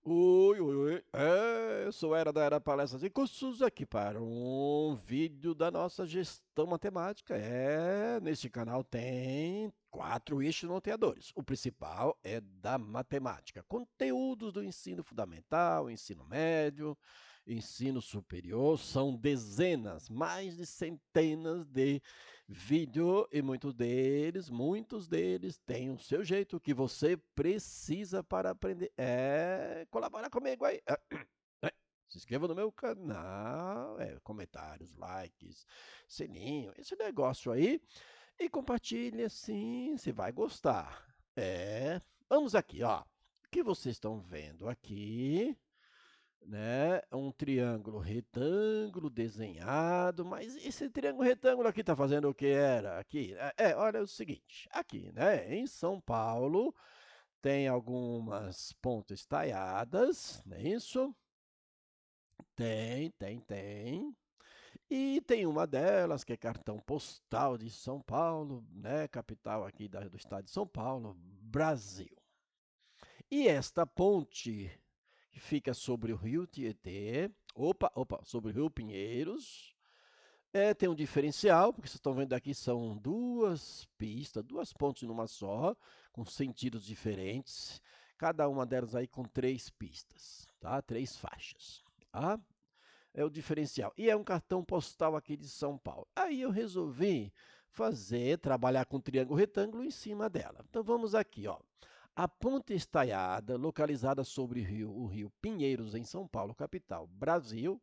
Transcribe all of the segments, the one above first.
Oi, oi, oi. Eu sou Era da Era Palestras e Cursos aqui para um vídeo da nossa gestão matemática. Neste canal tem 4 eixos norteadores. O principal é da matemática. Conteúdos do ensino fundamental, ensino médio, ensino superior. São dezenas, mais de centenas de vídeos e muitos deles têm o seu jeito que você precisa para aprender. Colabora comigo aí. Se inscreva no meu canal, comentários, likes, sininho, esse negócio aí. E compartilhe assim, você vai gostar. Vamos aqui, ó. O que vocês estão vendo aqui, né? Um triângulo retângulo desenhado, mas esse triângulo retângulo aqui tá fazendo o que era? Aqui, olha o seguinte, aqui, né? Em São Paulo tem algumas pontes estaiadas, não é isso? Tem. E tem uma delas que é cartão postal de São Paulo, né? Capital aqui do estado de São Paulo, Brasil. E esta ponte que fica sobre o rio Tietê, sobre o rio Pinheiros, tem um diferencial, porque vocês estão vendo aqui são duas pistas, duas pontes numa só, com sentidos diferentes, cada uma delas aí com 3 pistas, tá? 3 faixas, tá? É o diferencial. E é um cartão postal aqui de São Paulo. Aí eu resolvi trabalhar com triângulo retângulo em cima dela. Então vamos aqui, ó. A ponte estaiada, localizada sobre o rio Pinheiros, em São Paulo, capital, Brasil,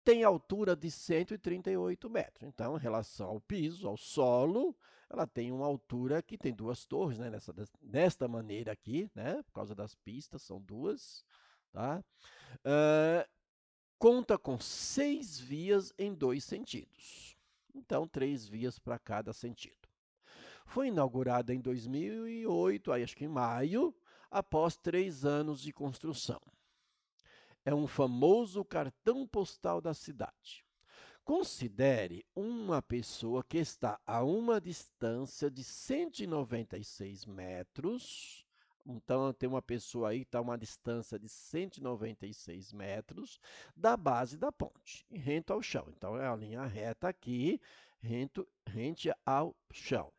tem altura de 138 metros. Então, em relação ao piso, ao solo, ela tem uma altura que tem 2 torres, né? Desta maneira aqui, né? Por causa das pistas, são duas, tá? Ah, conta com 6 vias em 2 sentidos. Então, 3 vias para cada sentido. Foi inaugurada em 2008, aí acho que em maio, após 3 anos de construção. É um famoso cartão postal da cidade. Considere uma pessoa que está a uma distância de 196 metros. Então, tem uma pessoa aí que está a uma distância de 196 metros da base da ponte, rente ao chão. Então, é a linha reta aqui, rente ao chão,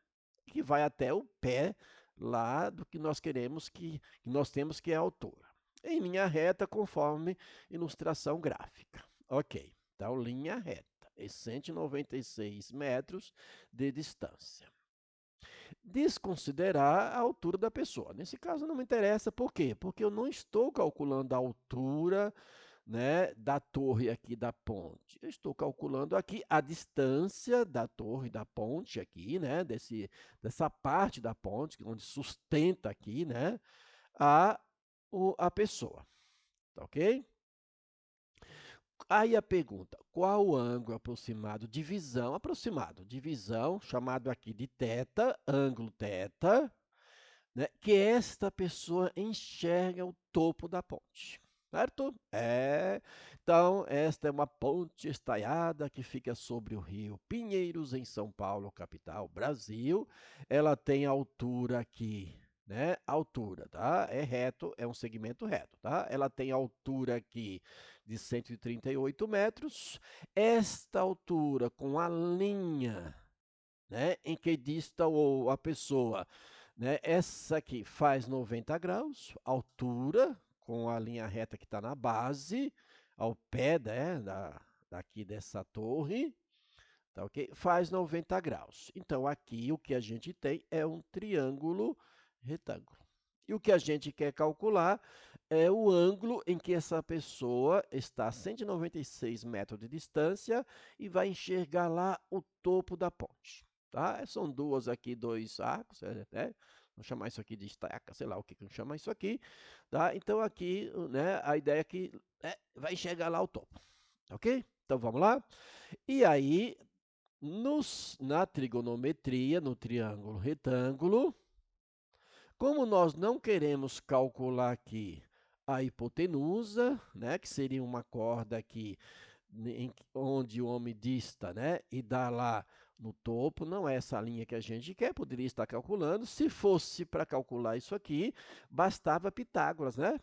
que vai até o pé lá do que nós queremos que nós temos que é a altura. Em linha reta, conforme ilustração gráfica. Ok, então linha reta e 196 metros de distância. Desconsiderar a altura da pessoa. Nesse caso não me interessa, por quê? Porque eu não estou calculando a altura, né, da torre aqui da ponte. Eu estou calculando aqui a distância da torre da ponte aqui, né, dessa parte da ponte, onde sustenta aqui, né, a, a pessoa. Tá ok? Aí a pergunta, qual o ângulo aproximado? Divisão, chamado aqui de θ, ângulo θ, né, que esta pessoa enxerga o topo da ponte, certo? Então, esta é uma ponte estaiada que fica sobre o rio Pinheiros, em São Paulo, capital, Brasil. Ela tem altura aqui, né? Altura, tá? É reto, é um segmento reto, tá? Ela tem altura aqui de 138 metros. Esta altura com a linha, né, em que dista a pessoa, né? Essa aqui faz 90 graus, altura, com a linha reta que está na base, ao pé, né, daqui dessa torre, tá ok? Faz 90 graus. Então, aqui o que a gente tem é um triângulo retângulo. E o que a gente quer calcular é o ângulo em que essa pessoa está a 196 metros de distância e vai enxergar lá o topo da ponte. Tá? São dois arcos, né? Vamos chamar isso aqui de estaca, sei lá o que vamos chamar isso aqui. Tá? Então, aqui, né, a ideia é que vai enxergar lá o topo. Ok? Então, vamos lá? E aí, na trigonometria, no triângulo retângulo, como nós não queremos calcular aqui a hipotenusa, né, que seria uma corda aqui onde o homem dista, né, e dá lá no topo, não é essa linha que a gente quer, poderia estar calculando. Se fosse para calcular isso aqui, bastava Pitágoras, né?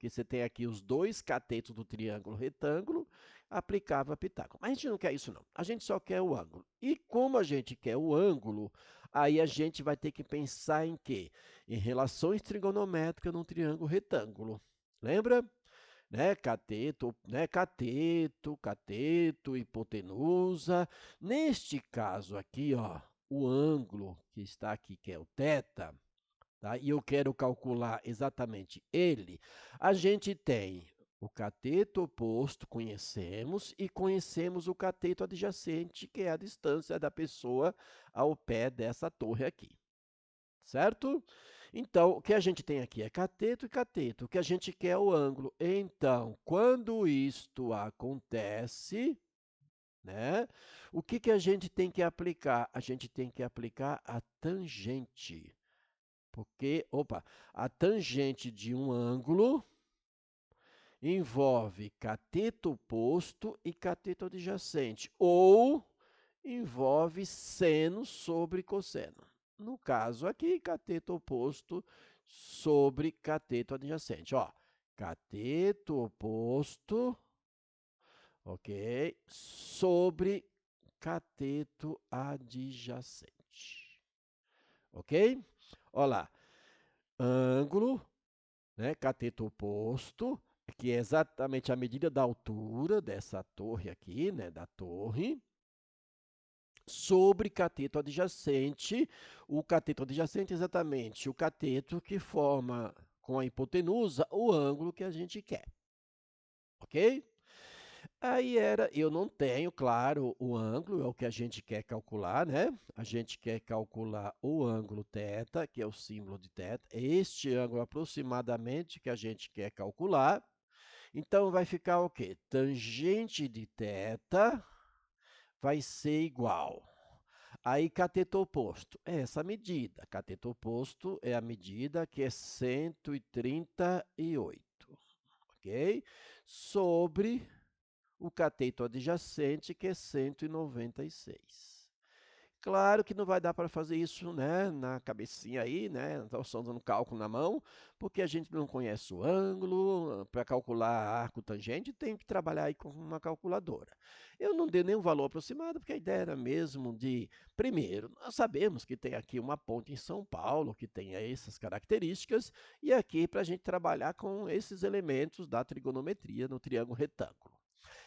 porque você tem aqui os dois catetos do triângulo retângulo, aplicava Pitágoras. Mas a gente não quer isso, não. A gente só quer o ângulo. E como a gente quer o ângulo, aí a gente vai ter que pensar em quê? Em relações trigonométricas num triângulo retângulo. Lembra? Cateto, hipotenusa. Neste caso aqui, ó, o ângulo que está aqui, que é o θ, tá? E eu quero calcular exatamente ele, a gente tem o cateto oposto, conhecemos, e conhecemos o cateto adjacente, que é a distância da pessoa ao pé dessa torre aqui, certo? Então, o que a gente tem aqui é cateto e cateto. O que a gente quer é o ângulo. Então, quando isto acontece, né, o que a gente tem que aplicar? A gente tem que aplicar a tangente. Porque, a tangente de um ângulo envolve cateto oposto e cateto adjacente, ou envolve seno sobre cosseno. No caso aqui, cateto oposto sobre cateto adjacente. Ó, cateto oposto, ok, sobre cateto adjacente. Ok? Olha lá, ângulo, né, cateto oposto, que é exatamente a medida da altura dessa torre aqui, né, da torre, sobre cateto adjacente. O cateto adjacente é exatamente o cateto que forma com a hipotenusa o ângulo que a gente quer. Ok? Aí eu não tenho, claro, o ângulo, é o que a gente quer calcular, né? A gente quer calcular o ângulo θ, que é o símbolo de θ, é este ângulo aproximadamente que a gente quer calcular. Então, vai ficar o quê? Tangente de θ vai ser igual. Aí, cateto oposto, é essa medida. Cateto oposto é a medida que é 138, ok? Sobre o cateto adjacente, que é 196. Claro que não vai dar para fazer isso, né, na cabecinha aí, né, nós estamos dando cálculo na mão, porque a gente não conhece o ângulo. Para calcular arco tangente, tem que trabalhar aí com uma calculadora. Eu não dei nenhum valor aproximado, porque a ideia era mesmo de, primeiro, nós sabemos que tem aqui uma ponte em São Paulo, que tem essas características, e aqui para a gente trabalhar com esses elementos da trigonometria no triângulo retângulo.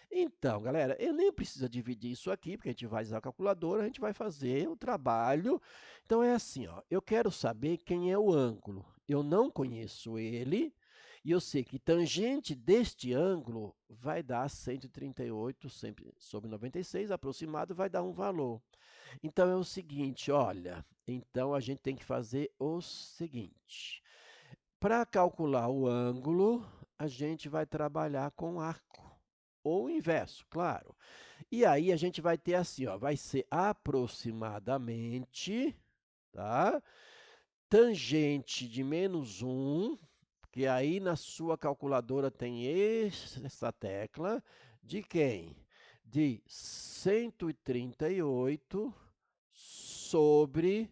Então, galera, eu nem preciso dividir isso aqui, porque a gente vai usar a calculadora, a gente vai fazer o trabalho. Então, é assim, ó, eu quero saber quem é o ângulo. Eu não conheço ele, e eu sei que tangente deste ângulo vai dar 138 sempre sobre 96, aproximado, vai dar um valor. Então, é o seguinte, olha, então a gente tem que fazer o seguinte. Para calcular o ângulo, a gente vai trabalhar com arco. Ou o inverso, claro. E aí a gente vai ter assim, ó, vai ser aproximadamente, tá? Tangente de -1, que aí na sua calculadora tem essa tecla, de quem? De 138 sobre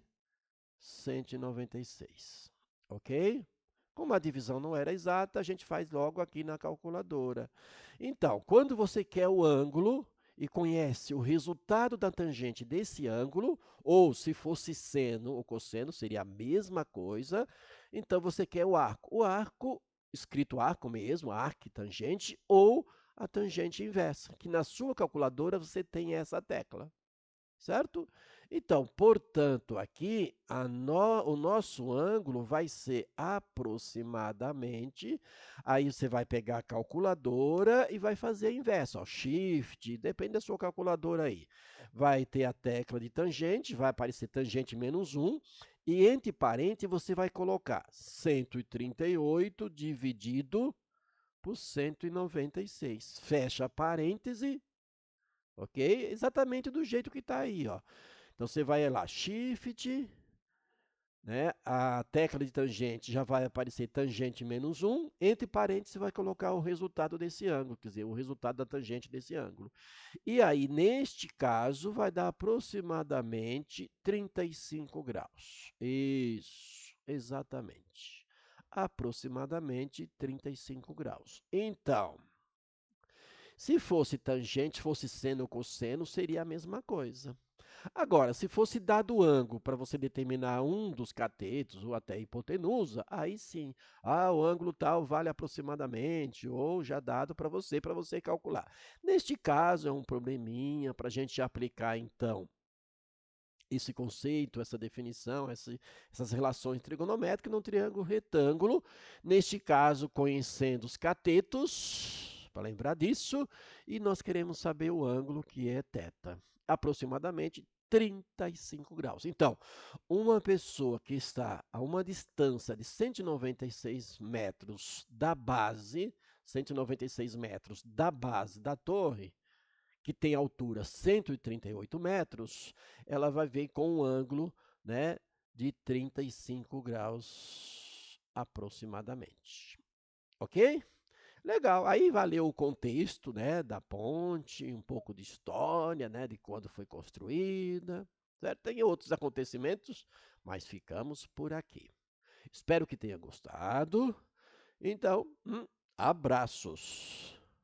196, ok? Como a divisão não era exata, a gente faz logo aqui na calculadora. Então, quando você quer o ângulo e conhece o resultado da tangente desse ângulo, ou se fosse seno ou cosseno, seria a mesma coisa, então você quer o arco. O arco, escrito arco mesmo, arquitangente, ou a tangente inversa, que na sua calculadora você tem essa tecla, certo? Então, portanto, aqui o nosso ângulo vai ser aproximadamente, aí você vai pegar a calculadora e vai fazer a inversa, ó, Shift, depende da sua calculadora aí. Vai ter a tecla de tangente, vai aparecer tangente -1, e entre parênteses você vai colocar 138 dividido por 196. Fecha parêntese, ok? Exatamente do jeito que está aí, ó. Então, você vai lá, Shift, né? A tecla de tangente já vai aparecer tangente -1, entre parênteses você vai colocar o resultado desse ângulo, quer dizer, o resultado da tangente desse ângulo. E aí, neste caso, vai dar aproximadamente 35 graus. Isso, exatamente. aproximadamente 35 graus. Então, se fosse tangente, fosse seno ou cosseno, seria a mesma coisa. Agora, se fosse dado o ângulo para você determinar um dos catetos ou até a hipotenusa, aí sim, o ângulo tal vale aproximadamente, ou já dado para você calcular. Neste caso, é um probleminha para a gente aplicar, então, esse conceito, essa definição, essas relações trigonométricas num triângulo retângulo. Neste caso, conhecendo os catetos, para lembrar disso, e nós queremos saber o ângulo que é θ, aproximadamente 35 graus. Então, uma pessoa que está a uma distância de 196 metros da base, 196 metros da base da torre, que tem altura 138 metros, ela vai ver com um ângulo, né, de 35 graus aproximadamente. Ok? Legal. Aí valeu o contexto, né, da ponte, um pouco de história, né, de quando foi construída. Certo? Tem outros acontecimentos, mas ficamos por aqui. Espero que tenha gostado. Então, abraços.